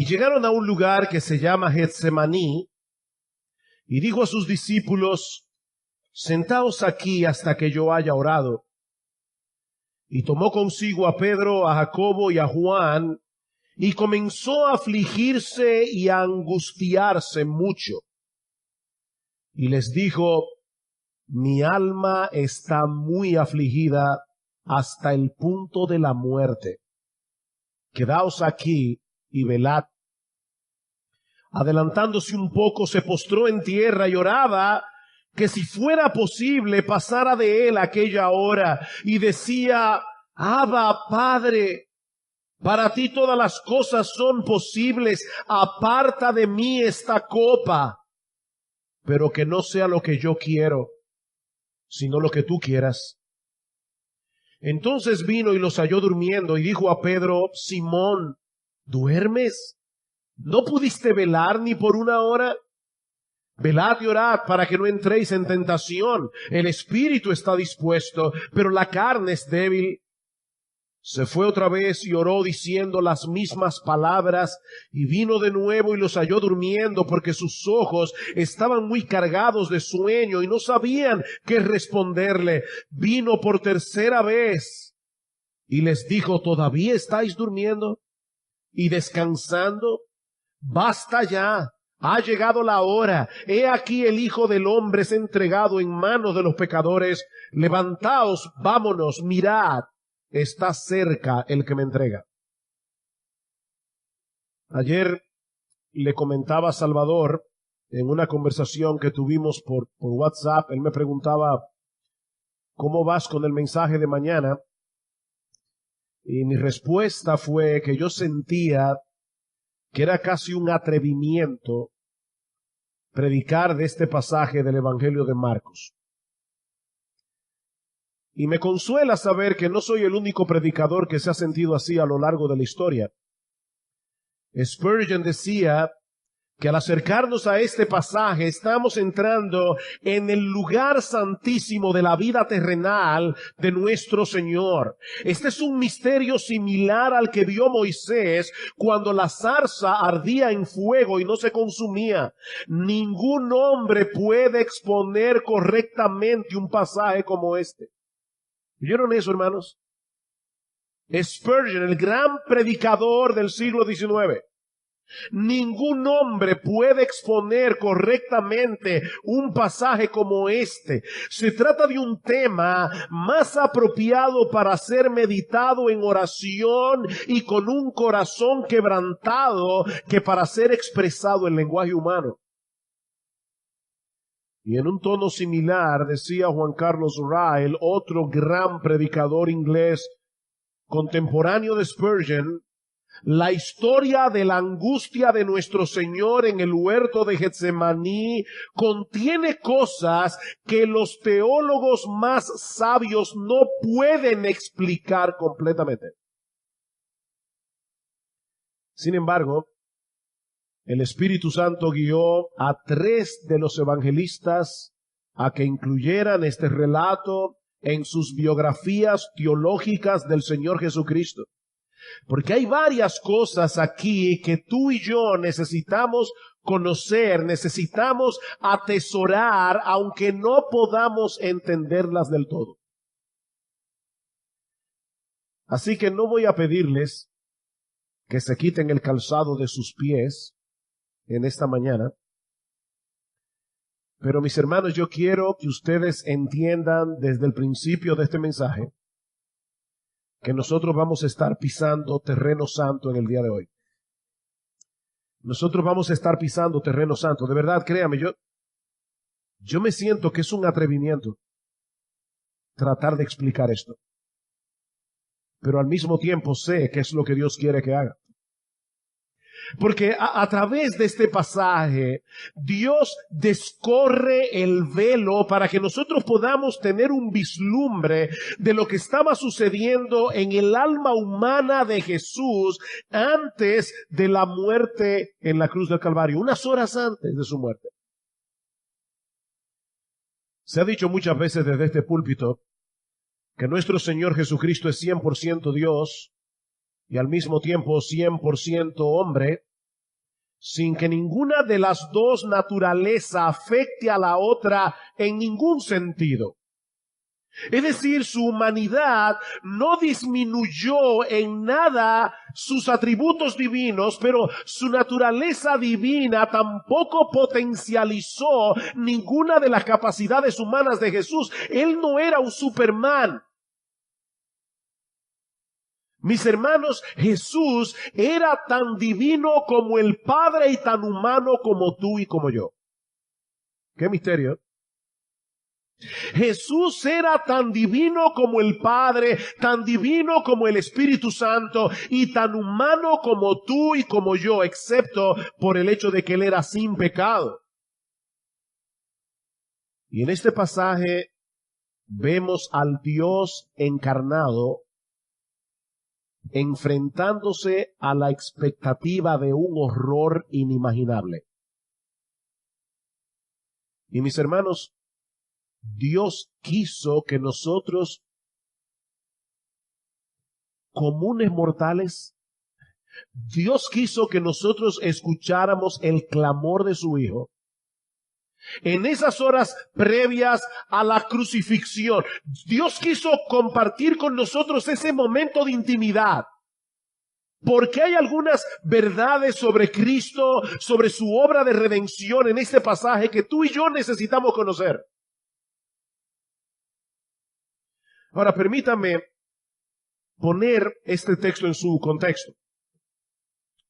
Y llegaron a un lugar que se llama Getsemaní, y dijo a sus discípulos: sentaos aquí hasta que yo haya orado. Y tomó consigo a Pedro, a Jacobo y a Juan, y comenzó a afligirse y a angustiarse mucho. Y les dijo: mi alma está muy afligida hasta el punto de la muerte. Quedaos aquí y velad. Adelantándose un poco, se postró en tierra y oraba que si fuera posible pasara de él aquella hora, y decía: Abba, Padre, para ti todas las cosas son posibles, aparta de mí esta copa, pero que no sea lo que yo quiero, sino lo que tú quieras. Entonces vino y los halló durmiendo, y dijo a Pedro: Simón, ¿duermes? ¿No pudiste velar ni por una hora? Velad y orad para que no entréis en tentación. El espíritu está dispuesto, pero la carne es débil. Se fue otra vez y oró diciendo las mismas palabras, y vino de nuevo y los halló durmiendo, porque sus ojos estaban muy cargados de sueño y no sabían qué responderle. Vino por tercera vez y les dijo: ¿todavía estáis durmiendo y descansando? Basta ya. Ha llegado la hora. He aquí el Hijo del Hombre es entregado en manos de los pecadores. Levantaos, vámonos, mirad, está cerca el que me entrega. Ayer le comentaba a Salvador en una conversación que tuvimos por WhatsApp. Él me preguntaba: ¿cómo vas con el mensaje de mañana? Y mi respuesta fue que yo sentía que era casi un atrevimiento predicar de este pasaje del Evangelio de Marcos. Y me consuela saber que no soy el único predicador que se ha sentido así a lo largo de la historia. Spurgeon decía que al acercarnos a este pasaje estamos entrando en el lugar santísimo de la vida terrenal de nuestro Señor. Este es un misterio similar al que vio Moisés cuando la zarza ardía en fuego y no se consumía. Ningún hombre puede exponer correctamente un pasaje como este. ¿Vieron eso, hermanos? Spurgeon, el gran predicador del siglo XIX. Ningún hombre puede exponer correctamente un pasaje como este. Se trata de un tema más apropiado para ser meditado en oración y con un corazón quebrantado que para ser expresado en lenguaje humano. Y en un tono similar decía Juan Carlos Ryle, otro gran predicador inglés contemporáneo de Spurgeon: la historia de la angustia de nuestro Señor en el huerto de Getsemaní contiene cosas que los teólogos más sabios no pueden explicar completamente. Sin embargo, el Espíritu Santo guió a 3 de los evangelistas a que incluyeran este relato en sus biografías teológicas del Señor Jesucristo. Porque hay varias cosas aquí que tú y yo necesitamos conocer, necesitamos atesorar, aunque no podamos entenderlas del todo. Así que no voy a pedirles que se quiten el calzado de sus pies en esta mañana. Pero mis hermanos, yo quiero que ustedes entiendan desde el principio de este mensaje que nosotros vamos a estar pisando terreno santo en el día de hoy. Nosotros vamos a estar pisando terreno santo. De verdad, créame, yo me siento que es un atrevimiento tratar de explicar esto. Pero al mismo tiempo sé que es lo que Dios quiere que haga. Porque a través de este pasaje, Dios descorre el velo para que nosotros podamos tener un vislumbre de lo que estaba sucediendo en el alma humana de Jesús antes de la muerte en la cruz del Calvario, unas horas antes de su muerte. Se ha dicho muchas veces desde este púlpito que nuestro Señor Jesucristo es 100% Dios y al mismo tiempo 100% hombre, sin que ninguna de las dos naturalezas afecte a la otra en ningún sentido. Es decir, su humanidad no disminuyó en nada sus atributos divinos, pero su naturaleza divina tampoco potencializó ninguna de las capacidades humanas de Jesús. Él no era un Superman. Mis hermanos, Jesús era tan divino como el Padre y tan humano como tú y como yo. ¡Qué misterio! Jesús era tan divino como el Padre, tan divino como el Espíritu Santo y tan humano como tú y como yo, excepto por el hecho de que Él era sin pecado. Y en este pasaje vemos al Dios encarnado enfrentándose a la expectativa de un horror inimaginable. Y mis hermanos, Dios quiso que nosotros, comunes mortales, Dios quiso que nosotros escucháramos el clamor de su Hijo en esas horas previas a la crucifixión. Dios quiso compartir con nosotros ese momento de intimidad, porque hay algunas verdades sobre Cristo, sobre su obra de redención en este pasaje que tú y yo necesitamos conocer. Ahora, permítame poner este texto en su contexto,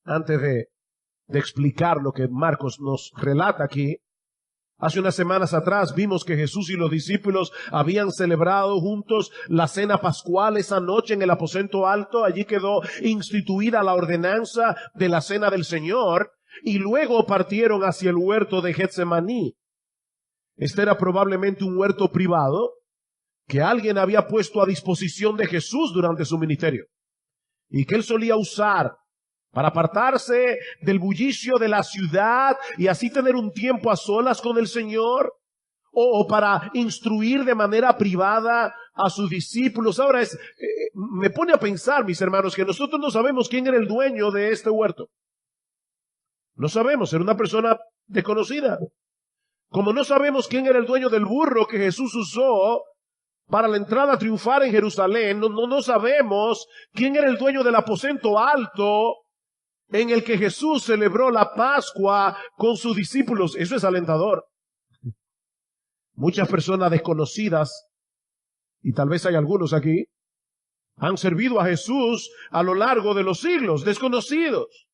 antes de explicar lo que Marcos nos relata aquí. Hace unas semanas atrás vimos que Jesús y los discípulos habían celebrado juntos la cena pascual esa noche en el aposento alto. Allí quedó instituida la ordenanza de la cena del Señor y luego partieron hacia el huerto de Getsemaní. Este era probablemente un huerto privado que alguien había puesto a disposición de Jesús durante su ministerio y que él solía usar para apartarse del bullicio de la ciudad y así tener un tiempo a solas con el Señor, o para instruir de manera privada a sus discípulos. Ahora me pone a pensar, mis hermanos, que nosotros no sabemos quién era el dueño de este huerto. No sabemos, era una persona desconocida. Como no sabemos quién era el dueño del burro que Jesús usó para la entrada triunfal en Jerusalén, no sabemos quién era el dueño del aposento alto en el que Jesús celebró la Pascua con sus discípulos. Eso es alentador. Muchas personas desconocidas, y tal vez hay algunos aquí, han servido a Jesús a lo largo de los siglos, desconocidos.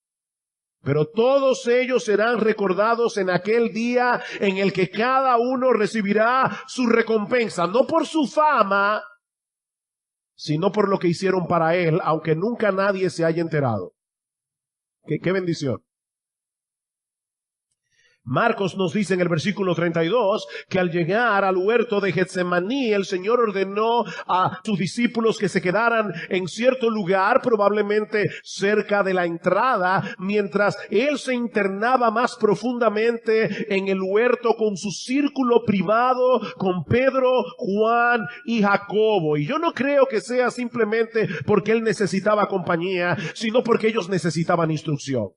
Pero todos ellos serán recordados en aquel día en el que cada uno recibirá su recompensa, no por su fama, sino por lo que hicieron para él, aunque nunca nadie se haya enterado. ¡Qué bendición! Marcos nos dice en el versículo 32 que al llegar al huerto de Getsemaní, el Señor ordenó a sus discípulos que se quedaran en cierto lugar, probablemente cerca de la entrada, mientras Él se internaba más profundamente en el huerto con su círculo privado, con Pedro, Juan y Jacobo. Y yo no creo que sea simplemente porque Él necesitaba compañía, sino porque ellos necesitaban instrucción.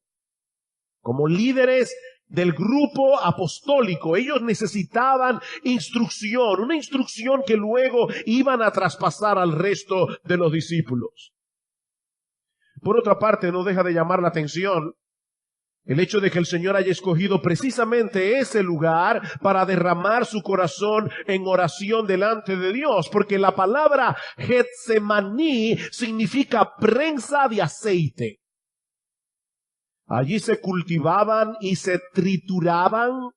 Como líderes del grupo apostólico, ellos necesitaban instrucción, una instrucción que luego iban a traspasar al resto de los discípulos. Por otra parte, no deja de llamar la atención el hecho de que el Señor haya escogido precisamente ese lugar para derramar su corazón en oración delante de Dios, porque la palabra Getsemaní significa prensa de aceite. Allí se cultivaban y se trituraban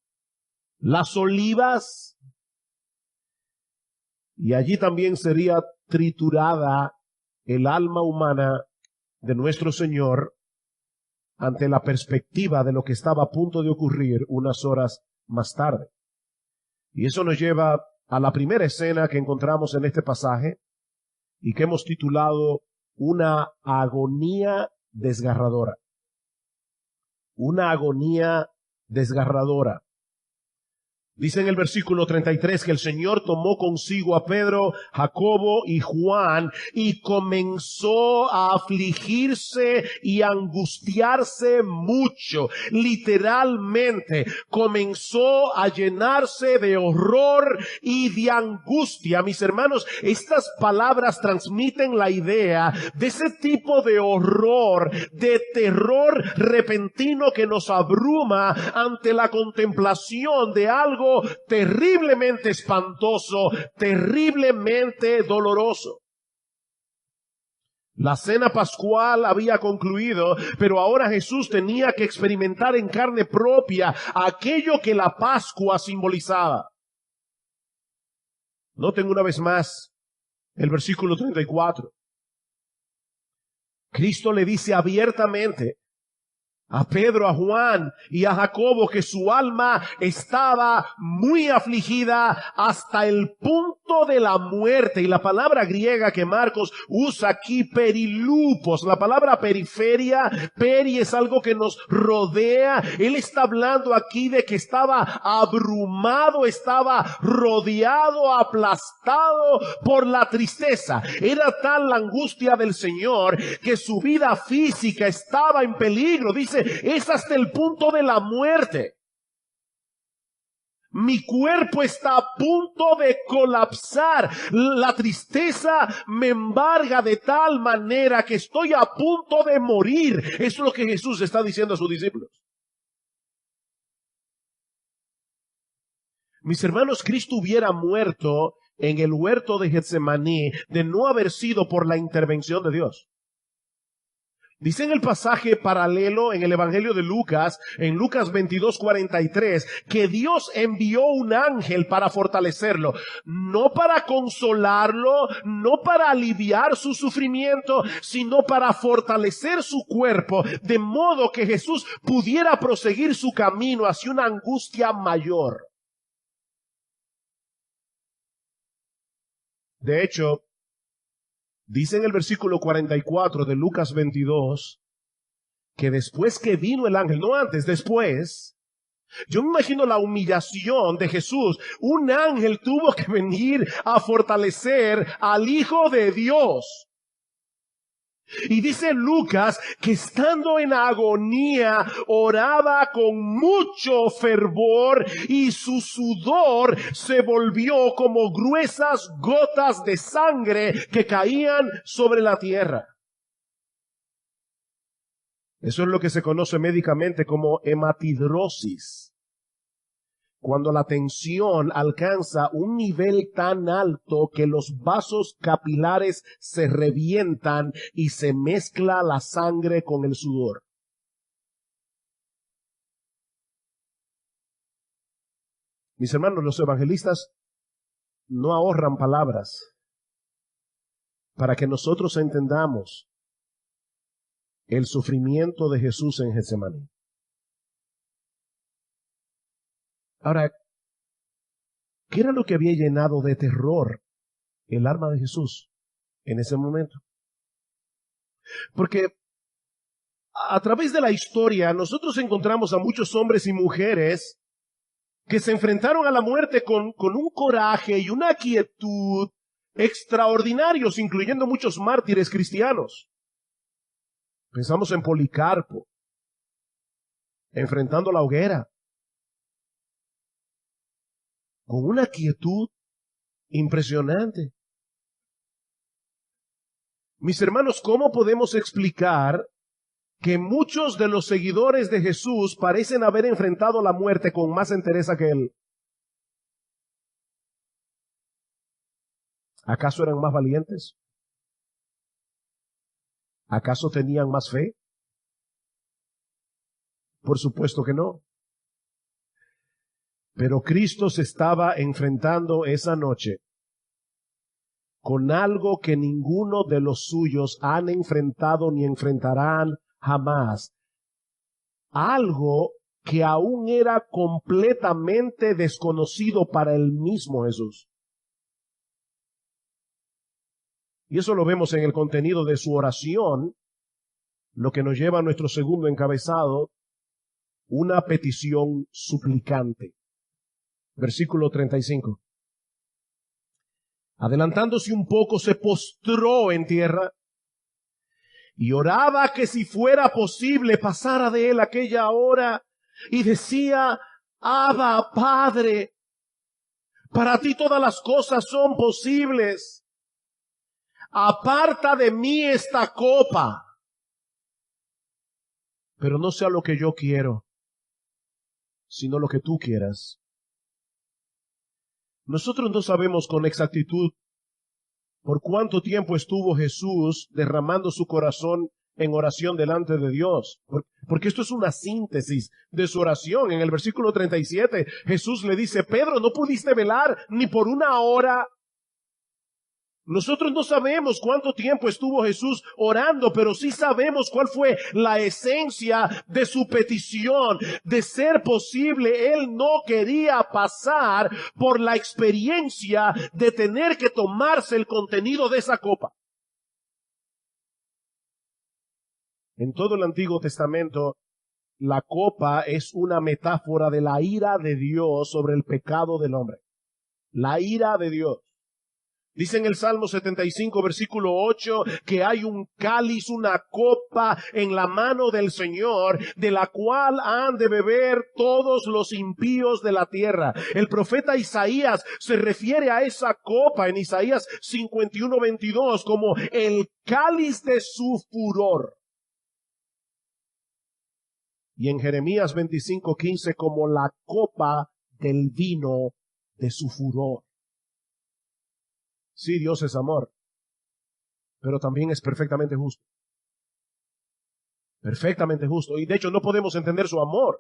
las olivas, y allí también sería triturada el alma humana de nuestro Señor ante la perspectiva de lo que estaba a punto de ocurrir unas horas más tarde. Y eso nos lleva a la primera escena que encontramos en este pasaje y que hemos titulado una agonía desgarradora. Una agonía desgarradora. Dice en el versículo 33 que el Señor tomó consigo a Pedro, Jacobo y Juan y comenzó a afligirse y angustiarse mucho. Literalmente comenzó a llenarse de horror y de angustia. Mis hermanos, estas palabras transmiten la idea de ese tipo de horror, de terror repentino que nos abruma ante la contemplación de algo terriblemente espantoso, terriblemente doloroso. La cena pascual había concluido, pero ahora Jesús tenía que experimentar en carne propia aquello que la Pascua simbolizaba. Noten una vez más el versículo 34. Cristo le dice abiertamente a Pedro, a Juan y a Jacobo que su alma estaba muy afligida hasta el punto de la muerte. Y la palabra griega que Marcos usa aquí, perilupos, la palabra periferia, peri es algo que nos rodea. Él está hablando aquí de que estaba abrumado, estaba rodeado, aplastado por la tristeza. Era tal la angustia del Señor que su vida física estaba en peligro. Dice, es hasta el punto de la muerte. Mi cuerpo está a punto de colapsar. La tristeza me embarga de tal manera que estoy a punto de morir. Eso es lo que Jesús está diciendo a sus discípulos. Mis hermanos, Cristo hubiera muerto en el huerto de Getsemaní de no haber sido por la intervención de Dios. Dice en el pasaje paralelo en el Evangelio de Lucas, en Lucas 22:43, que Dios envió un ángel para fortalecerlo, no para consolarlo, no para aliviar su sufrimiento, sino para fortalecer su cuerpo, de modo que Jesús pudiera proseguir su camino hacia una angustia mayor. De hecho, dice en el versículo 44 de Lucas 22, que después que vino el ángel, no antes, después, yo me imagino la humillación de Jesús. Un ángel tuvo que venir a fortalecer al Hijo de Dios. Y dice Lucas que estando en agonía oraba con mucho fervor y su sudor se volvió como gruesas gotas de sangre que caían sobre la tierra. Eso es lo que se conoce médicamente como hematidrosis. Cuando la tensión alcanza un nivel tan alto que los vasos capilares se revientan y se mezcla la sangre con el sudor. Mis hermanos, los evangelistas no ahorran palabras para que nosotros entendamos el sufrimiento de Jesús en Getsemaní. Ahora, ¿qué era lo que había llenado de terror el alma de Jesús en ese momento? Porque a través de la historia nosotros encontramos a muchos hombres y mujeres que se enfrentaron a la muerte con un coraje y una quietud extraordinarios, incluyendo muchos mártires cristianos. Pensamos en Policarpo, enfrentando la hoguera, con una quietud impresionante. Mis hermanos, ¿cómo podemos explicar que muchos de los seguidores de Jesús parecen haber enfrentado la muerte con más entereza que él? ¿Acaso eran más valientes? ¿Acaso tenían más fe? Por supuesto que no. Pero Cristo se estaba enfrentando esa noche con algo que ninguno de los suyos han enfrentado ni enfrentarán jamás. Algo que aún era completamente desconocido para el mismo Jesús. Y eso lo vemos en el contenido de su oración, lo que nos lleva a nuestro segundo encabezado, una petición suplicante. Versículo 35. Adelantándose un poco, se postró en tierra y oraba que si fuera posible pasara de él aquella hora, y decía: Abba, Padre, para ti todas las cosas son posibles. Aparta de mí esta copa, pero no sea lo que yo quiero, sino lo que tú quieras. Nosotros no sabemos con exactitud por cuánto tiempo estuvo Jesús derramando su corazón en oración delante de Dios, porque esto es una síntesis de su oración. En el versículo 37, Jesús le dice: Pedro, ¿no pudiste velar ni por una hora? Nosotros no sabemos cuánto tiempo estuvo Jesús orando, pero sí sabemos cuál fue la esencia de su petición. De ser posible, él no quería pasar por la experiencia de tener que tomarse el contenido de esa copa. En todo el Antiguo Testamento, la copa es una metáfora de la ira de Dios sobre el pecado del hombre. La ira de Dios. Dice en el Salmo 75, versículo 8, que hay un cáliz, una copa en la mano del Señor, de la cual han de beber todos los impíos de la tierra. El profeta Isaías se refiere a esa copa en Isaías 51, 22 como el cáliz de su furor. Y en Jeremías 25, 15 como la copa del vino de su furor. Sí, Dios es amor, pero también es perfectamente justo. Perfectamente justo. Y de hecho no podemos entender su amor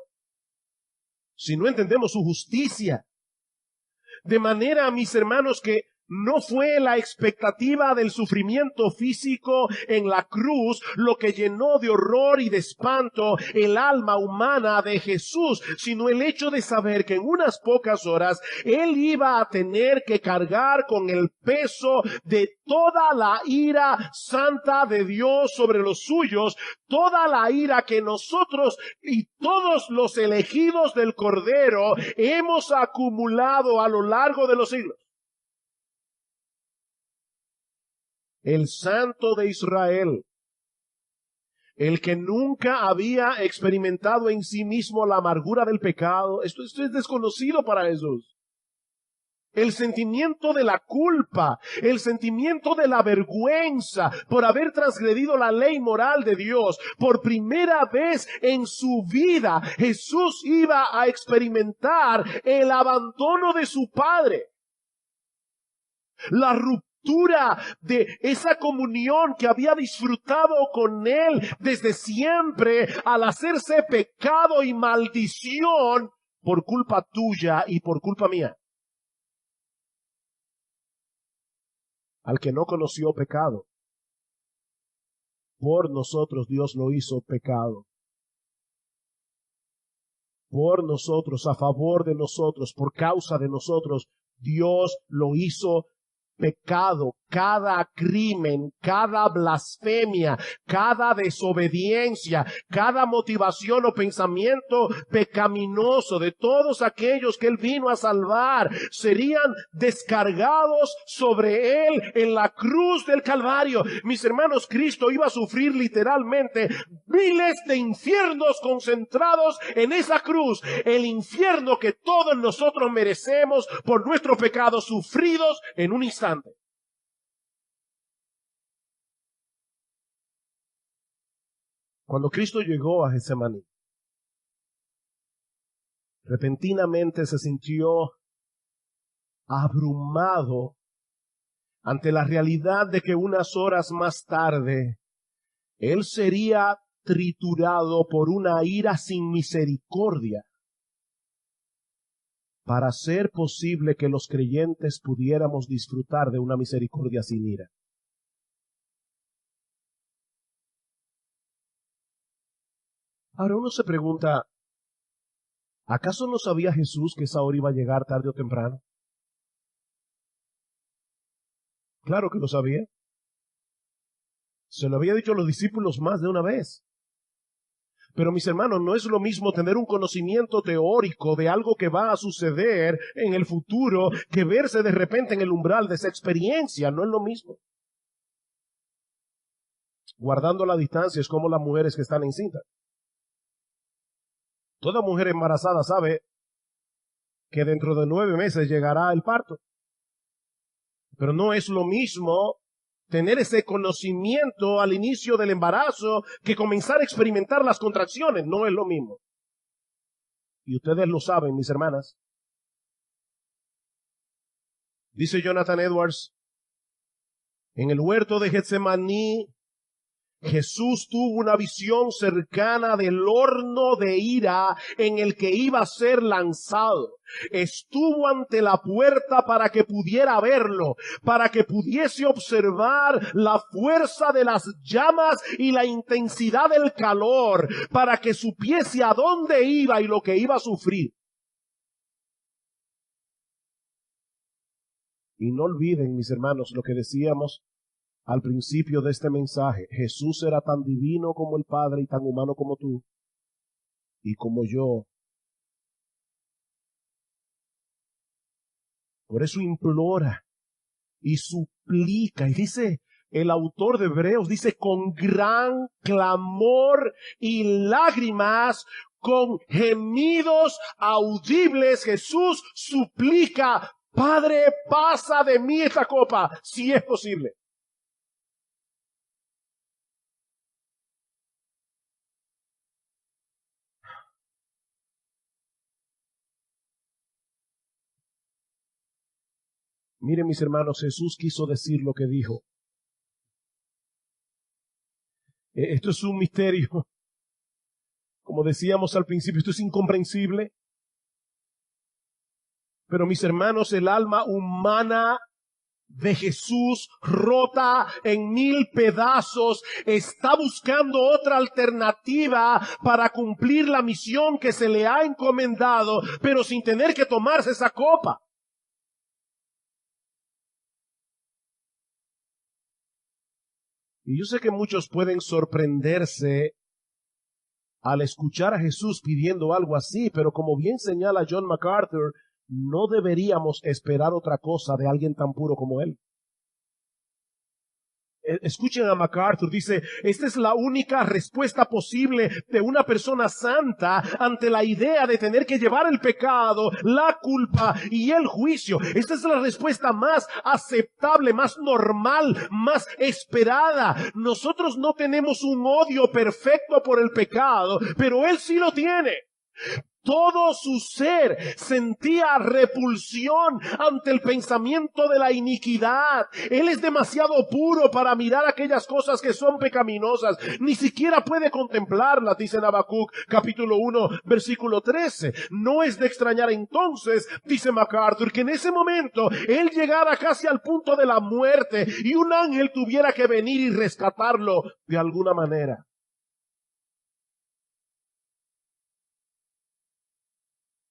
si no entendemos su justicia. De manera, mis hermanos, que no fue la expectativa del sufrimiento físico en la cruz lo que llenó de horror y de espanto el alma humana de Jesús, sino el hecho de saber que en unas pocas horas él iba a tener que cargar con el peso de toda la ira santa de Dios sobre los suyos, toda la ira que nosotros y todos los elegidos del Cordero hemos acumulado a lo largo de los siglos. El Santo de Israel, el que nunca había experimentado en sí mismo la amargura del pecado, esto es desconocido para Jesús. El sentimiento de la culpa, el sentimiento de la vergüenza por haber transgredido la ley moral de Dios. Por primera vez en su vida, Jesús iba a experimentar el abandono de su Padre. La ruptura de esa comunión que había disfrutado con él desde siempre, al hacerse pecado y maldición por culpa tuya y por culpa mía. Al que no conoció pecado, por nosotros Dios lo hizo pecado. Por nosotros, a favor de nosotros, por causa de nosotros, Dios lo hizo pecado. Cada crimen, cada blasfemia, cada desobediencia, cada motivación o pensamiento pecaminoso de todos aquellos que él vino a salvar serían descargados sobre él en la cruz del Calvario. Mis hermanos, Cristo iba a sufrir literalmente miles de infiernos concentrados en esa cruz. El infierno que todos nosotros merecemos por nuestros pecados sufridos en un instante. Cuando Cristo llegó a Getsemaní, repentinamente se sintió abrumado ante la realidad de que unas horas más tarde él sería triturado por una ira sin misericordia para hacer posible que los creyentes pudiéramos disfrutar de una misericordia sin ira. Ahora uno se pregunta, ¿acaso no sabía Jesús que esa hora iba a llegar tarde o temprano? Claro que lo sabía. Se lo había dicho a los discípulos más de una vez. Pero mis hermanos, no es lo mismo tener un conocimiento teórico de algo que va a suceder en el futuro que verse de repente en el umbral de esa experiencia. No es lo mismo. Guardando la distancia es como las mujeres que están encintas. Toda mujer embarazada sabe que dentro de 9 meses llegará el parto. Pero no es lo mismo tener ese conocimiento al inicio del embarazo que comenzar a experimentar las contracciones. No es lo mismo. Y ustedes lo saben, mis hermanas. Dice Jonathan Edwards, en el huerto de Getsemaní, Jesús tuvo una visión cercana del horno de ira en el que iba a ser lanzado. Estuvo ante la puerta para que pudiera verlo, para que pudiese observar la fuerza de las llamas y la intensidad del calor, para que supiese a dónde iba y lo que iba a sufrir. Y no olviden, mis hermanos, lo que decíamos al principio de este mensaje. Jesús era tan divino como el Padre y tan humano como tú y como yo. Por eso implora y suplica. Y dice el autor de Hebreos, dice, con gran clamor y lágrimas, con gemidos audibles, Jesús suplica, Padre, pasa de mí esta copa, si es posible. Miren, mis hermanos, Jesús quiso decir lo que dijo. Esto es un misterio. Como decíamos al principio, esto es incomprensible. Pero mis hermanos, el alma humana de Jesús, rota en 1000 pedazos, está buscando otra alternativa para cumplir la misión que se le ha encomendado, pero sin tener que tomarse esa copa. Y yo sé que muchos pueden sorprenderse al escuchar a Jesús pidiendo algo así, pero como bien señala John MacArthur, no deberíamos esperar otra cosa de alguien tan puro como él. Escuchen a MacArthur, dice, esta es la única respuesta posible de una persona santa ante la idea de tener que llevar el pecado, la culpa y el juicio. Esta es la respuesta más aceptable, más normal, más esperada. Nosotros no tenemos un odio perfecto por el pecado, pero él sí lo tiene. Todo su ser sentía repulsión ante el pensamiento de la iniquidad. Él es demasiado puro para mirar aquellas cosas que son pecaminosas. Ni siquiera puede contemplarlas, dice en Habacuc, capítulo 1, versículo 13. No es de extrañar entonces, dice MacArthur, que en ese momento él llegara casi al punto de la muerte y un ángel tuviera que venir y rescatarlo de alguna manera.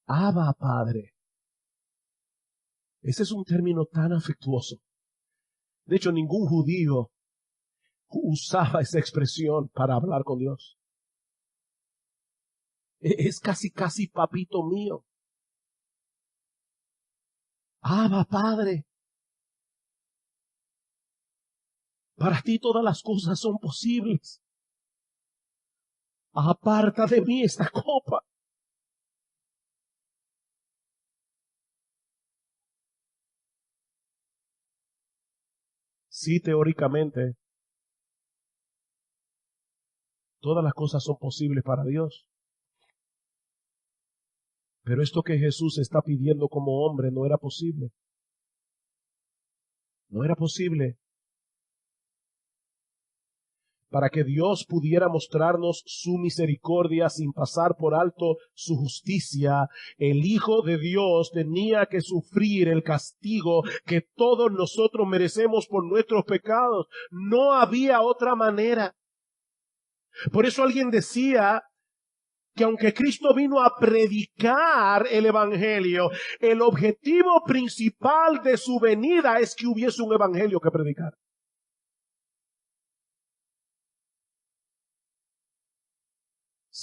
Abba, Padre. Ese es un término tan afectuoso. De hecho, ningún judío usaba esa expresión para hablar con Dios. Es casi papito mío. Abba, Padre. Para ti todas las cosas son posibles. Aparta de mí esta copa. Sí, teóricamente, todas las cosas son posibles para Dios. Pero esto que Jesús está pidiendo como hombre no era posible. No era posible. Para que Dios pudiera mostrarnos su misericordia sin pasar por alto su justicia, el Hijo de Dios tenía que sufrir el castigo que todos nosotros merecemos por nuestros pecados. No había otra manera. Por eso alguien decía que aunque Cristo vino a predicar el Evangelio, el objetivo principal de su venida es que hubiese un Evangelio que predicar.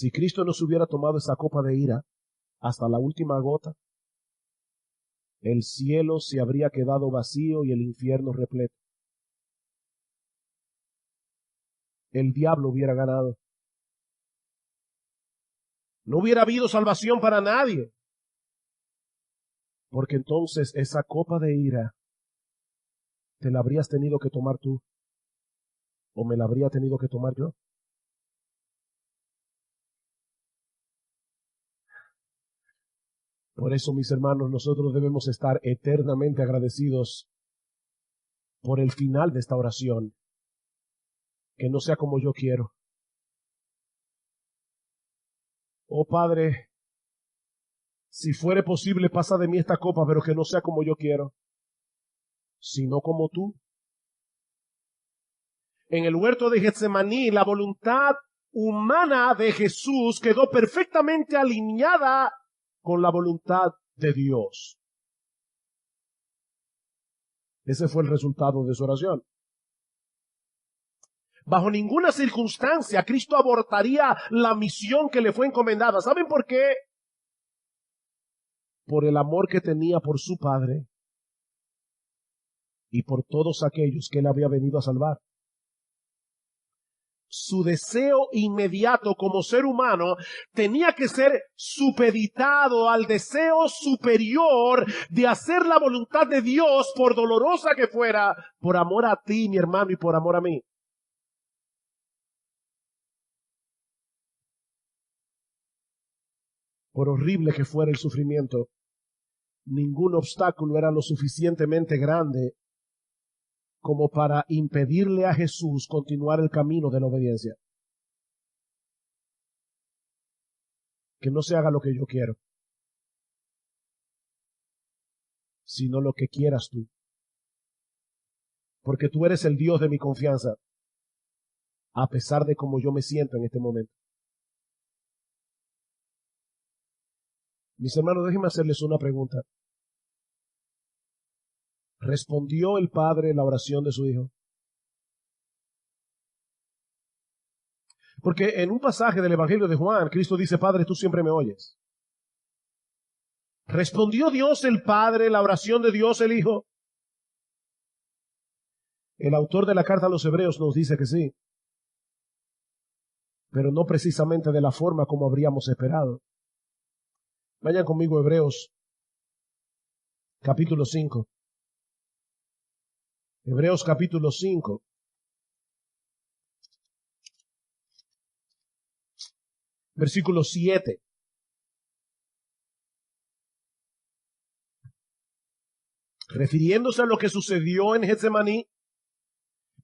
Si Cristo no se hubiera tomado esa copa de ira hasta la última gota, el cielo se habría quedado vacío y el infierno repleto. El diablo hubiera ganado. No hubiera habido salvación para nadie. Porque entonces esa copa de ira te la habrías tenido que tomar tú, o me la habría tenido que tomar yo. Por eso, mis hermanos, nosotros debemos estar eternamente agradecidos por el final de esta oración. Que no sea como yo quiero. Oh Padre, si fuere posible, pasa de mí esta copa, pero que no sea como yo quiero, sino como tú. En el huerto de Getsemaní, la voluntad humana de Jesús quedó perfectamente alineada con la voluntad de Dios. Ese fue el resultado de su oración. Bajo ninguna circunstancia Cristo abortaría la misión que le fue encomendada. ¿Saben por qué? Por el amor que tenía por su Padre y por todos aquellos que él había venido a salvar. Su deseo inmediato como ser humano tenía que ser supeditado al deseo superior de hacer la voluntad de Dios, por dolorosa que fuera, por amor a ti, mi hermano, y por amor a mí. Por horrible que fuera el sufrimiento, ningún obstáculo era lo suficientemente grande como para impedirle a Jesús continuar el camino de la obediencia. Que no se haga lo que yo quiero, sino lo que quieras tú. Porque tú eres el Dios de mi confianza, a pesar de cómo yo me siento en este momento. Mis hermanos, déjenme hacerles una pregunta. ¿Respondió el Padre la oración de su Hijo? Porque en un pasaje del Evangelio de Juan, Cristo dice: Padre, tú siempre me oyes. ¿Respondió Dios el Padre la oración de Dios el Hijo? El autor de la carta a los Hebreos nos dice que sí, pero no precisamente de la forma como habríamos esperado. Vayan conmigo a Hebreos, capítulo 5. Hebreos capítulo 5. Versículo 7. Refiriéndose a lo que sucedió en Getsemaní,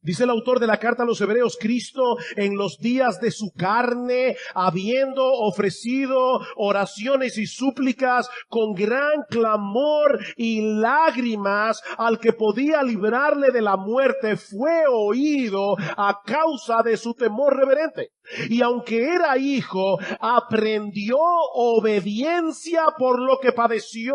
dice el autor de la carta a los Hebreos: Cristo en los días de su carne, habiendo ofrecido oraciones y súplicas con gran clamor y lágrimas al que podía librarle de la muerte, fue oído a causa de su temor reverente. Y aunque era hijo, aprendió obediencia por lo que padeció,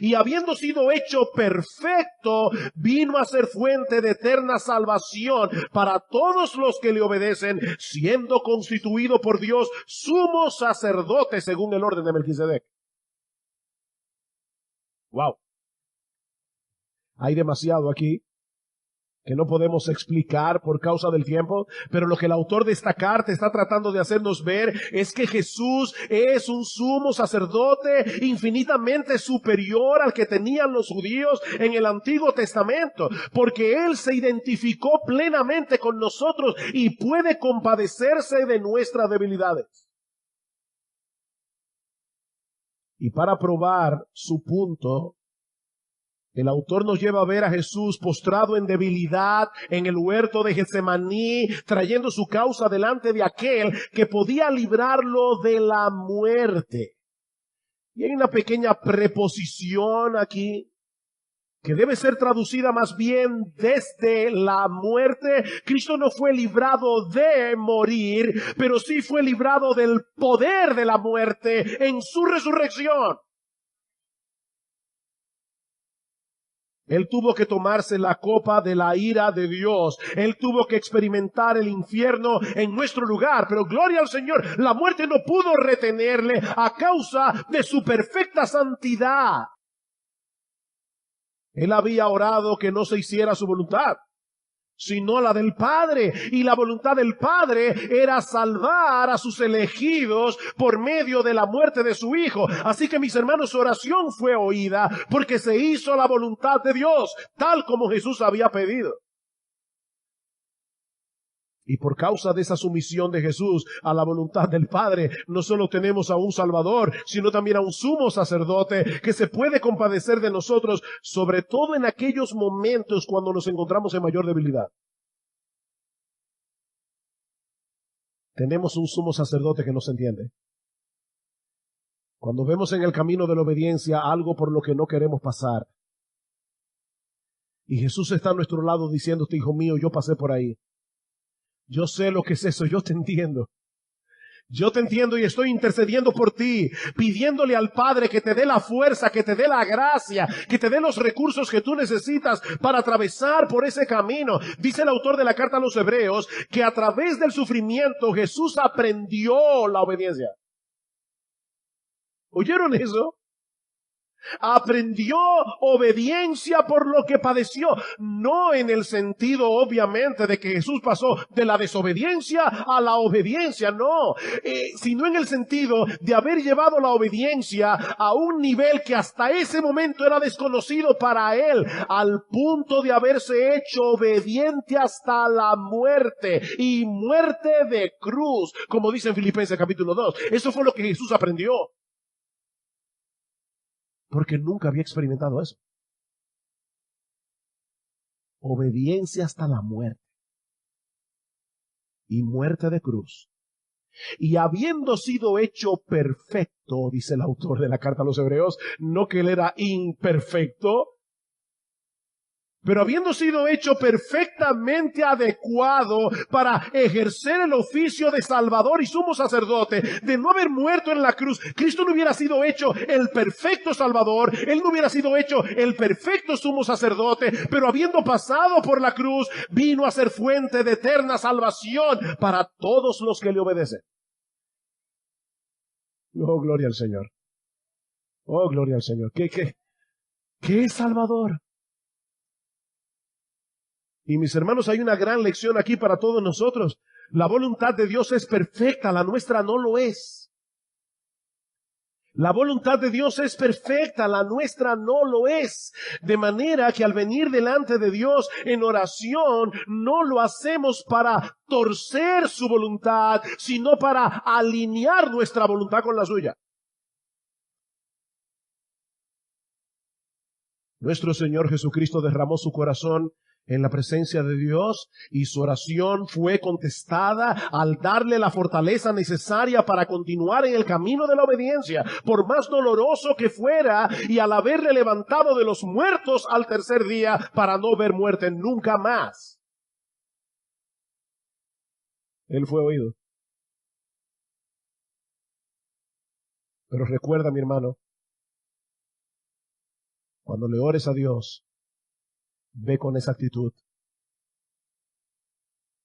y habiendo sido hecho perfecto, vino a ser fuente de eterna salvación para todos los que le obedecen, siendo constituido por Dios sumo sacerdote según el orden de Melquisedec. Wow. Hay demasiado aquí que no podemos explicar por causa del tiempo, pero lo que el autor de esta carta está tratando de hacernos ver es que Jesús es un sumo sacerdote infinitamente superior al que tenían los judíos en el Antiguo Testamento, porque Él se identificó plenamente con nosotros y puede compadecerse de nuestras debilidades. Y para probar su punto, el autor nos lleva a ver a Jesús postrado en debilidad en el huerto de Getsemaní, trayendo su causa delante de aquel que podía librarlo de la muerte. Y hay una pequeña preposición aquí que debe ser traducida más bien desde la muerte. Cristo no fue librado de morir, pero sí fue librado del poder de la muerte en su resurrección. Él tuvo que tomarse la copa de la ira de Dios. Él tuvo que experimentar el infierno en nuestro lugar. Pero gloria al Señor, la muerte no pudo retenerle a causa de su perfecta santidad. Él había orado que no se hiciera su voluntad, sino la del Padre. Y la voluntad del Padre era salvar a sus elegidos por medio de la muerte de su Hijo. Así que, mis hermanos, su oración fue oída porque se hizo la voluntad de Dios, tal como Jesús había pedido. Y por causa de esa sumisión de Jesús a la voluntad del Padre, no solo tenemos a un Salvador, sino también a un sumo sacerdote que se puede compadecer de nosotros, sobre todo en aquellos momentos cuando nos encontramos en mayor debilidad. Tenemos un sumo sacerdote que nos entiende. Cuando vemos en el camino de la obediencia algo por lo que no queremos pasar, y Jesús está a nuestro lado diciéndote, hijo mío, yo pasé por ahí. Yo sé lo que es eso, yo te entiendo. Yo te entiendo y estoy intercediendo por ti, pidiéndole al Padre que te dé la fuerza, que te dé la gracia, que te dé los recursos que tú necesitas para atravesar por ese camino. Dice el autor de la carta a los Hebreos que a través del sufrimiento Jesús aprendió la obediencia. ¿Oyeron eso? Aprendió obediencia por lo que padeció, no en el sentido obviamente de que Jesús pasó de la desobediencia a la obediencia, no, sino en el sentido de haber llevado la obediencia a un nivel que hasta ese momento era desconocido para él, al punto de haberse hecho obediente hasta la muerte, y muerte de cruz, como dice en Filipenses capítulo 2. Eso fue lo que Jesús aprendió, porque nunca había experimentado eso. Obediencia hasta la muerte. Y muerte de cruz. Y habiendo sido hecho perfecto, dice el autor de la carta a los Hebreos, no que él era imperfecto, pero habiendo sido hecho perfectamente adecuado para ejercer el oficio de Salvador y sumo sacerdote, de no haber muerto en la cruz, Cristo no hubiera sido hecho el perfecto Salvador, Él no hubiera sido hecho el perfecto sumo sacerdote, pero habiendo pasado por la cruz, vino a ser fuente de eterna salvación para todos los que le obedecen. Oh, gloria al Señor. Oh, gloria al Señor. ¿Qué es Salvador? Y mis hermanos, hay una gran lección aquí para todos nosotros. La voluntad de Dios es perfecta, la nuestra no lo es. La voluntad de Dios es perfecta, la nuestra no lo es. De manera que al venir delante de Dios en oración, no lo hacemos para torcer su voluntad, sino para alinear nuestra voluntad con la suya. Nuestro Señor Jesucristo derramó su corazón en la presencia de Dios y su oración fue contestada al darle la fortaleza necesaria para continuar en el camino de la obediencia, por más doloroso que fuera, y al haberle levantado de los muertos al tercer día para no ver muerte nunca más. Él fue oído. Pero recuerda, mi hermano, cuando le ores a Dios, ve con esa actitud.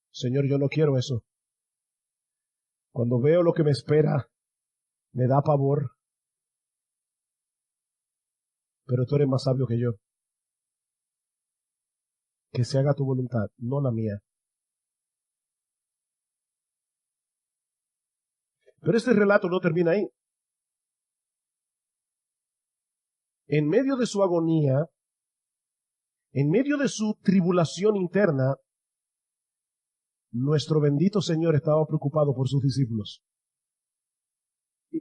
Señor, yo no quiero eso. Cuando veo lo que me espera, me da pavor. Pero tú eres más sabio que yo. Que se haga tu voluntad, no la mía. Pero este relato no termina ahí. En medio de su agonía, en medio de su tribulación interna, nuestro bendito Señor estaba preocupado por sus discípulos.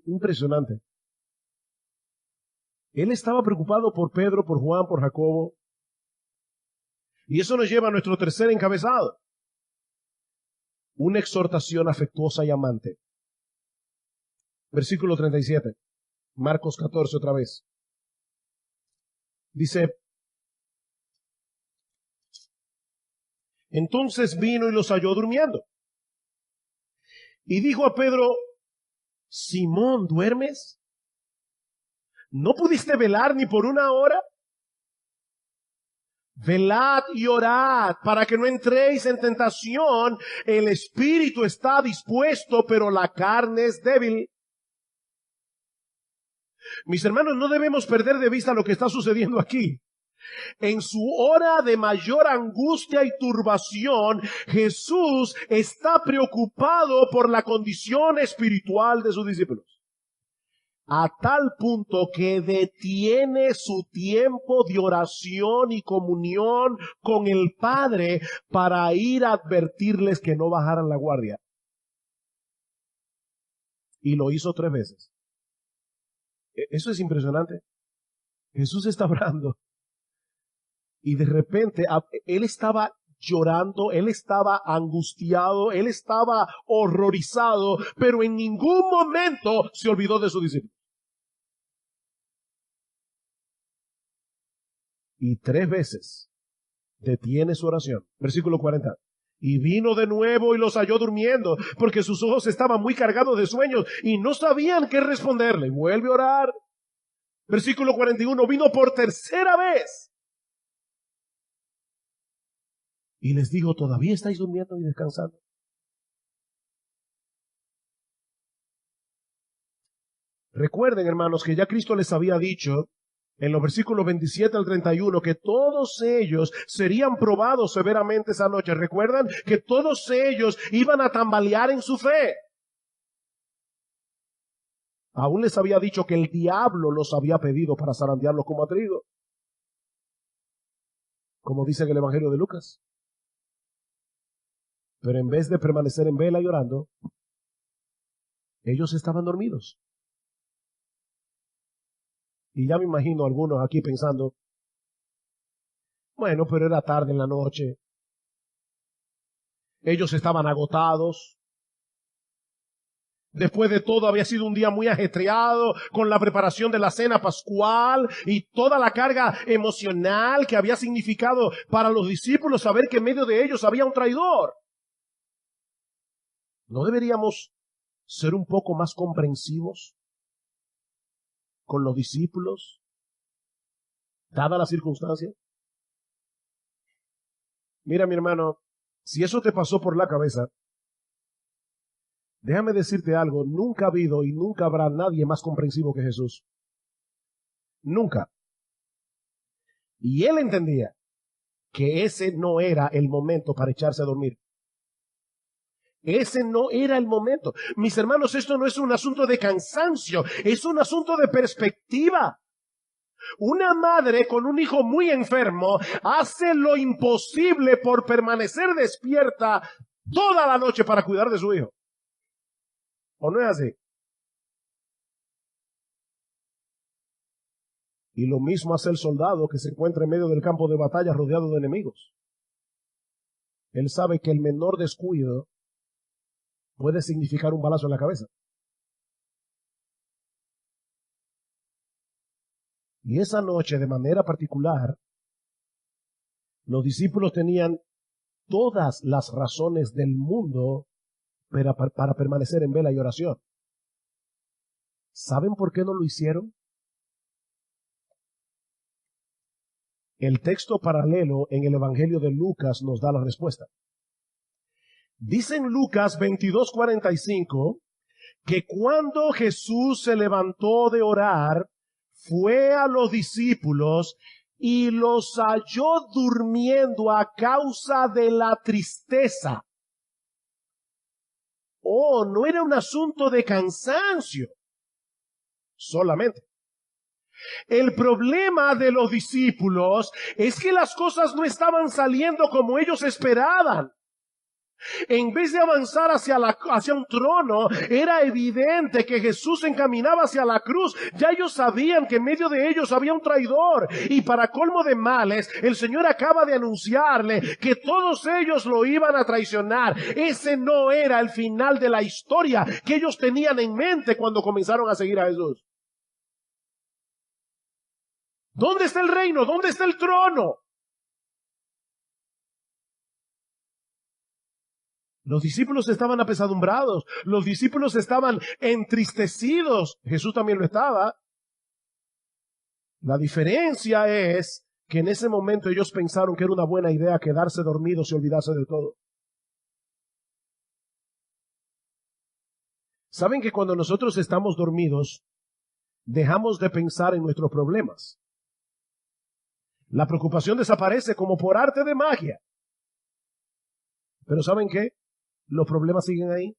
Impresionante. Él estaba preocupado por Pedro, por Juan, por Jacobo. Y eso nos lleva a nuestro tercer encabezado. Una exhortación afectuosa y amante. Versículo 37. Marcos 14 otra vez. Dice: entonces vino y los halló durmiendo. Y dijo a Pedro: Simón, ¿duermes? ¿No pudiste velar ni por una hora? Velad y orad para que no entréis en tentación. El espíritu está dispuesto, pero la carne es débil. Mis hermanos, no debemos perder de vista lo que está sucediendo aquí. En su hora de mayor angustia y turbación, Jesús está preocupado por la condición espiritual de sus discípulos. A tal punto que detiene su tiempo de oración y comunión con el Padre para ir a advertirles que no bajaran la guardia. Y lo hizo 3 veces. Eso es impresionante. Jesús está orando. Y de repente, él estaba llorando, él estaba angustiado, él estaba horrorizado, pero en ningún momento se olvidó de su discípulo. Y 3 veces detiene su oración. Versículo 40. Y vino de nuevo y los halló durmiendo, porque sus ojos estaban muy cargados de sueños y no sabían qué responderle. Vuelve a orar. Versículo 41. Vino por 3ª vez. Y les dijo, ¿todavía estáis durmiendo y descansando? Recuerden, hermanos, que ya Cristo les había dicho en los versículos 27 al 31, que todos ellos serían probados severamente esa noche. ¿Recuerdan? Que todos ellos iban a tambalear en su fe. Aún les había dicho que el diablo los había pedido para zarandearlos como a trigo. Como dice en el Evangelio de Lucas. Pero en vez de permanecer en vela y orando, ellos estaban dormidos. Y ya me imagino algunos aquí pensando, bueno, pero era tarde en la noche. Ellos estaban agotados. Después de todo había sido un día muy ajetreado con la preparación de la cena pascual y toda la carga emocional que había significado para los discípulos saber que en medio de ellos había un traidor. ¿No deberíamos ser un poco más comprensivos con los discípulos, dadas las circunstancias? Mira, mi hermano, si eso te pasó por la cabeza, déjame decirte algo, nunca ha habido y nunca habrá nadie más comprensivo que Jesús. Nunca. Y él entendía que ese no era el momento para echarse a dormir. Ese no era el momento. Mis hermanos, esto no es un asunto de cansancio, es un asunto de perspectiva. Una madre con un hijo muy enfermo hace lo imposible por permanecer despierta toda la noche para cuidar de su hijo. ¿O no es así? Y lo mismo hace el soldado que se encuentra en medio del campo de batalla rodeado de enemigos. Él sabe que el menor descuido puede significar un balazo en la cabeza. Y esa noche, de manera particular, los discípulos tenían todas las razones del mundo para permanecer en vela y oración. ¿Saben por qué no lo hicieron? El texto paralelo en el Evangelio de Lucas nos da la respuesta. Dice en Lucas 22:45 que cuando Jesús se levantó de orar, fue a los discípulos y los halló durmiendo a causa de la tristeza. Oh, no era un asunto de cansancio solamente. El problema de los discípulos es que las cosas no estaban saliendo como ellos esperaban. En vez de avanzar hacia un trono, era evidente que Jesús se encaminaba hacia la cruz. Ya ellos sabían que en medio de ellos había un traidor. Y para colmo de males, el Señor acaba de anunciarle que todos ellos lo iban a traicionar. Ese no era el final de la historia que ellos tenían en mente cuando comenzaron a seguir a Jesús. ¿Dónde está el reino? ¿Dónde está el trono? Los discípulos estaban apesadumbrados, los discípulos estaban entristecidos, Jesús también lo estaba. La diferencia es que en ese momento ellos pensaron que era una buena idea quedarse dormidos y olvidarse de todo. ¿Saben que cuando nosotros estamos dormidos, dejamos de pensar en nuestros problemas? La preocupación desaparece como por arte de magia. Pero ¿saben qué? Los problemas siguen ahí.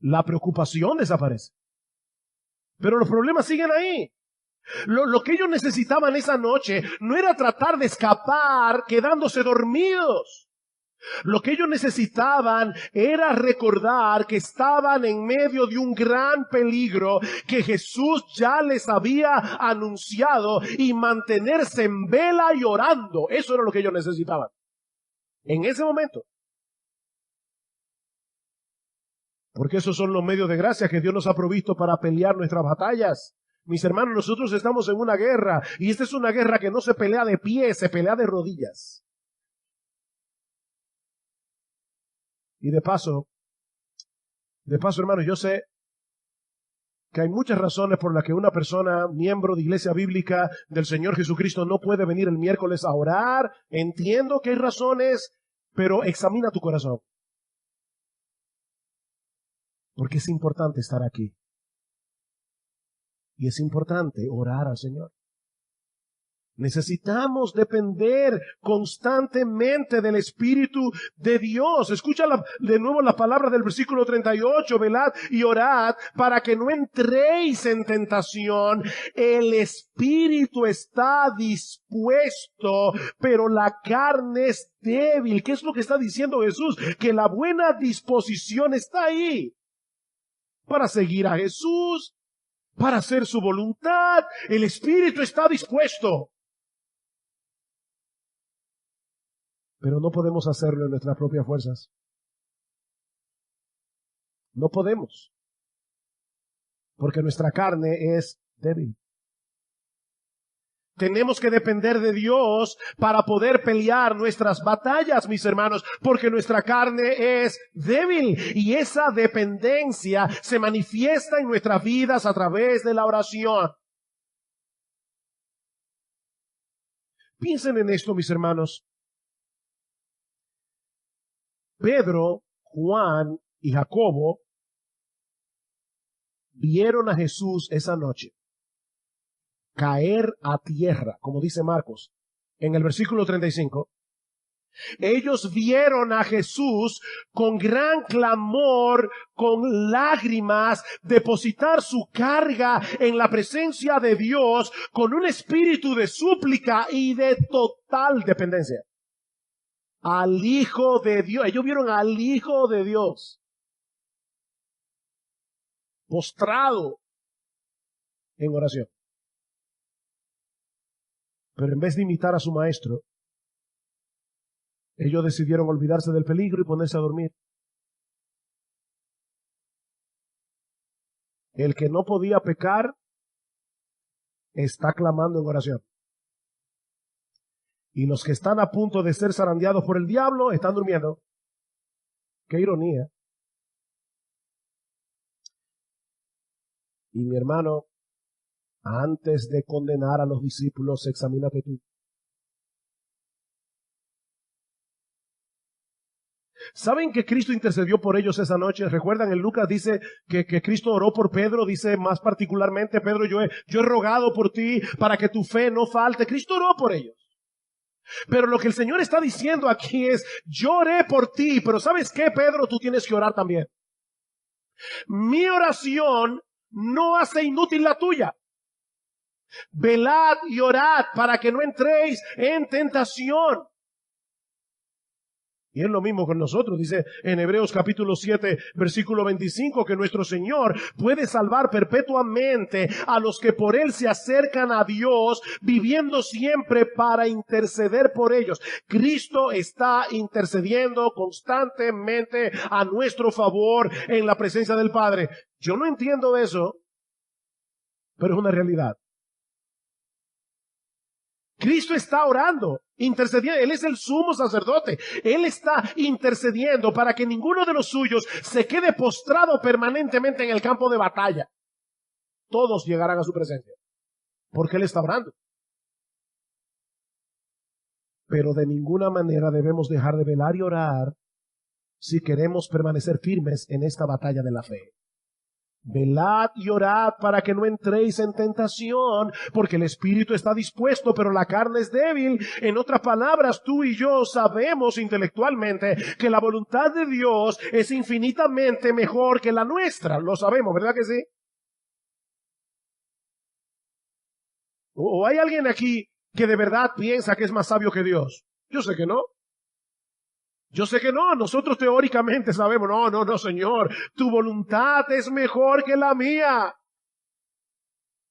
La preocupación desaparece. Pero los problemas siguen ahí. Lo que ellos necesitaban esa noche no era tratar de escapar quedándose dormidos. Lo que ellos necesitaban era recordar que estaban en medio de un gran peligro que Jesús ya les había anunciado y mantenerse en vela y orando. Eso era lo que ellos necesitaban en ese momento. Porque esos son los medios de gracia que Dios nos ha provisto para pelear nuestras batallas. Mis hermanos, nosotros estamos en una guerra y esta es una guerra que no se pelea de pie, se pelea de rodillas. Y de paso, hermanos, yo sé que hay muchas razones por las que una persona, miembro de Iglesia Bíblica del Señor Jesucristo, no puede venir el miércoles a orar. Entiendo que hay razones, pero examina tu corazón. Porque es importante estar aquí. Y es importante orar al Señor. Necesitamos depender constantemente del Espíritu de Dios. Escucha de nuevo la palabra del versículo 38. Velad y orad para que no entréis en tentación. El Espíritu está dispuesto, pero la carne es débil. ¿Qué es lo que está diciendo Jesús? Que la buena disposición está ahí para seguir a Jesús, para hacer su voluntad. El Espíritu está dispuesto. Pero no podemos hacerlo en nuestras propias fuerzas. No podemos. Porque nuestra carne es débil. Tenemos que depender de Dios para poder pelear nuestras batallas, mis hermanos, porque nuestra carne es débil y esa dependencia se manifiesta en nuestras vidas a través de la oración. Piensen en esto, mis hermanos. Pedro, Juan y Jacobo vieron a Jesús esa noche caer a tierra, como dice Marcos, en el versículo 35. Ellos vieron a Jesús con gran clamor, con lágrimas, depositar su carga en la presencia de Dios con un espíritu de súplica y de total dependencia. Al Hijo de Dios. Ellos vieron al Hijo de Dios postrado en oración. Pero en vez de imitar a su maestro, ellos decidieron olvidarse del peligro y ponerse a dormir. El que no podía pecar está clamando en oración. Y los que están a punto de ser zarandeados por el diablo están durmiendo. ¡Qué ironía! Y mi hermano, antes de condenar a los discípulos, examínate tú. ¿Saben que Cristo intercedió por ellos esa noche? ¿Recuerdan? En Lucas dice que Cristo oró por Pedro, dice más particularmente, Pedro, yo he rogado por ti para que tu fe no falte. Cristo oró por ellos. Pero lo que el Señor está diciendo aquí es, yo oré por ti, pero ¿sabes qué, Pedro? Tú tienes que orar también. Mi oración no hace inútil la tuya. Velad y orad para que no entréis en tentación. Y es lo mismo con nosotros, dice en Hebreos capítulo 7, versículo 25, que nuestro Señor puede salvar perpetuamente a los que por Él se acercan a Dios, viviendo siempre para interceder por ellos. Cristo está intercediendo constantemente a nuestro favor en la presencia del Padre. Yo no entiendo eso, pero es una realidad. Cristo está orando, intercediendo. Él es el sumo sacerdote. Él está intercediendo para que ninguno de los suyos se quede postrado permanentemente en el campo de batalla. Todos llegarán a su presencia, porque Él está orando. Pero de ninguna manera debemos dejar de velar y orar si queremos permanecer firmes en esta batalla de la fe. Velad y orad para que no entréis en tentación, porque el espíritu está dispuesto, pero la carne es débil. En otras palabras, tú y yo sabemos intelectualmente que la voluntad de Dios es infinitamente mejor que la nuestra. Lo sabemos, ¿verdad que sí? ¿O hay alguien aquí que de verdad piensa que es más sabio que Dios? Yo sé que no. Yo sé que no, nosotros teóricamente sabemos, no, Señor, tu voluntad es mejor que la mía.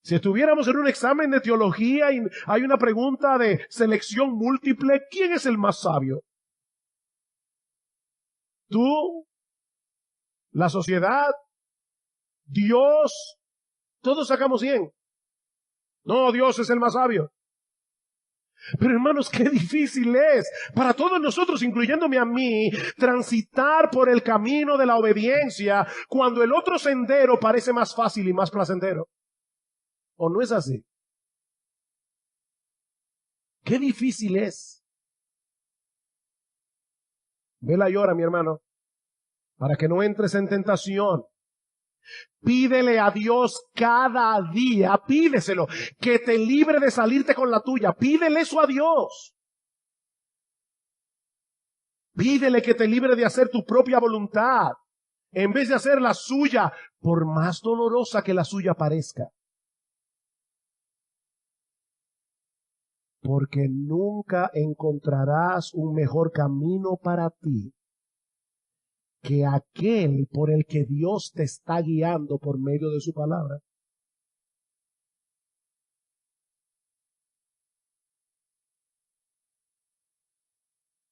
Si estuviéramos en un examen de teología y hay una pregunta de selección múltiple, ¿quién es el más sabio? ¿Tú? ¿La sociedad? ¿Dios? Todos sacamos 100. No, Dios es el más sabio. Pero hermanos, qué difícil es para todos nosotros, incluyéndome a mí, transitar por el camino de la obediencia cuando el otro sendero parece más fácil y más placentero. ¿O no es así? Qué difícil es. Vela y ora, mi hermano, para que no entres en tentación. Pídele a Dios cada día, pídeselo, que te libre de salirte con la tuya. Pídele eso a Dios. Pídele que te libre de hacer tu propia voluntad, en vez de hacer la suya, por más dolorosa que la suya parezca. Porque nunca encontrarás un mejor camino para ti que aquel por el que Dios te está guiando por medio de su palabra.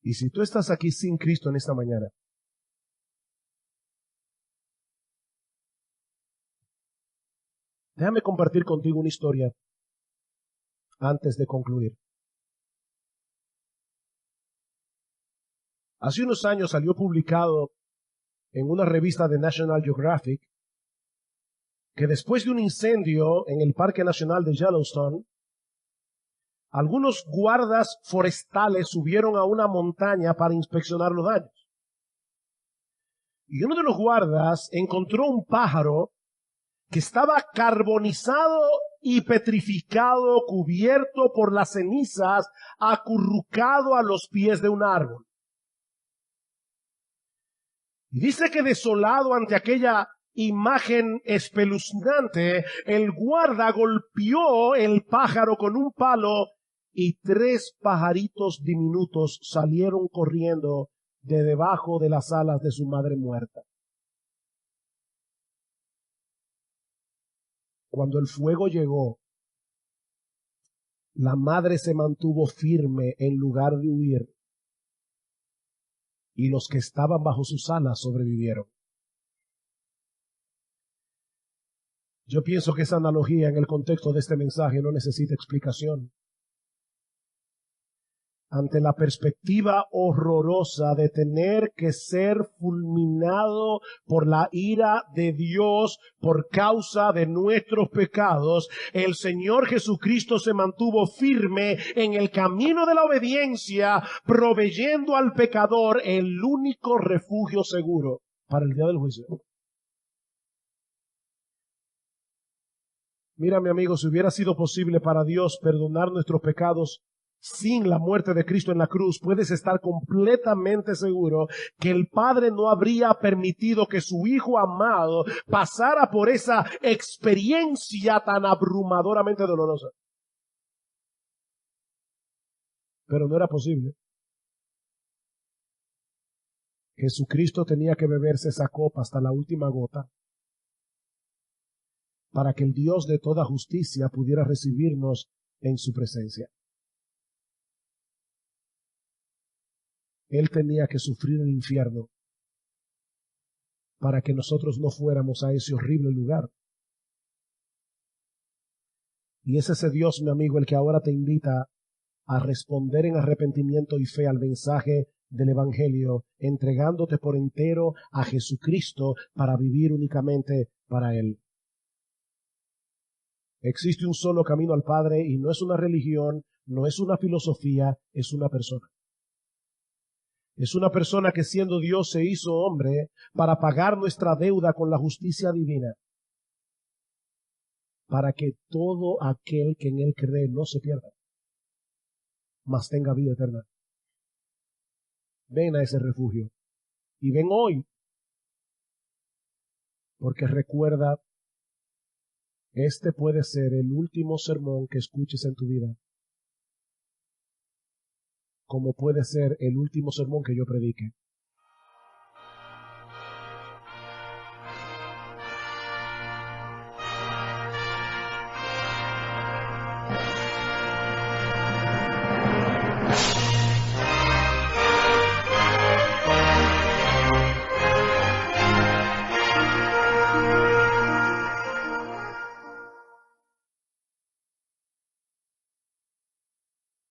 Y si tú estás aquí sin Cristo en esta mañana, déjame compartir contigo una historia antes de concluir. Hace unos años salió publicado en una revista de National Geographic que después de un incendio en el Parque Nacional de Yellowstone, algunos guardas forestales subieron a una montaña para inspeccionar los daños. Y uno de los guardas encontró un pájaro que estaba carbonizado y petrificado, cubierto por las cenizas, acurrucado a los pies de un árbol. Y dice que desolado ante aquella imagen espeluznante, el guarda golpeó el pájaro con un palo y 3 pajaritos diminutos salieron corriendo de debajo de las alas de su madre muerta. Cuando el fuego llegó, la madre se mantuvo firme en lugar de huir, y los que estaban bajo sus alas sobrevivieron. Yo pienso que esa analogía en el contexto de este mensaje no necesita explicación. Ante la perspectiva horrorosa de tener que ser fulminado por la ira de Dios por causa de nuestros pecados, el Señor Jesucristo se mantuvo firme en el camino de la obediencia, proveyendo al pecador el único refugio seguro para el día del juicio. Mira, mi amigo, si hubiera sido posible para Dios perdonar nuestros pecados sin la muerte de Cristo en la cruz, puedes estar completamente seguro que el Padre no habría permitido que su Hijo amado pasara por esa experiencia tan abrumadoramente dolorosa. Pero no era posible. Jesucristo tenía que beberse esa copa hasta la última gota para que el Dios de toda justicia pudiera recibirnos en su presencia. Él tenía que sufrir el infierno para que nosotros no fuéramos a ese horrible lugar. Y es ese Dios, mi amigo, el que ahora te invita a responder en arrepentimiento y fe al mensaje del Evangelio, entregándote por entero a Jesucristo para vivir únicamente para Él. Existe un solo camino al Padre y no es una religión, No es una filosofía, es una persona. Es una persona que siendo Dios se hizo hombre para pagar nuestra deuda con la justicia divina, para que todo aquel que en él cree no se pierda, mas tenga vida eterna. Ven a ese refugio y ven hoy, porque recuerda, este puede ser el último sermón que escuches en tu vida, como puede ser el último sermón que yo predique.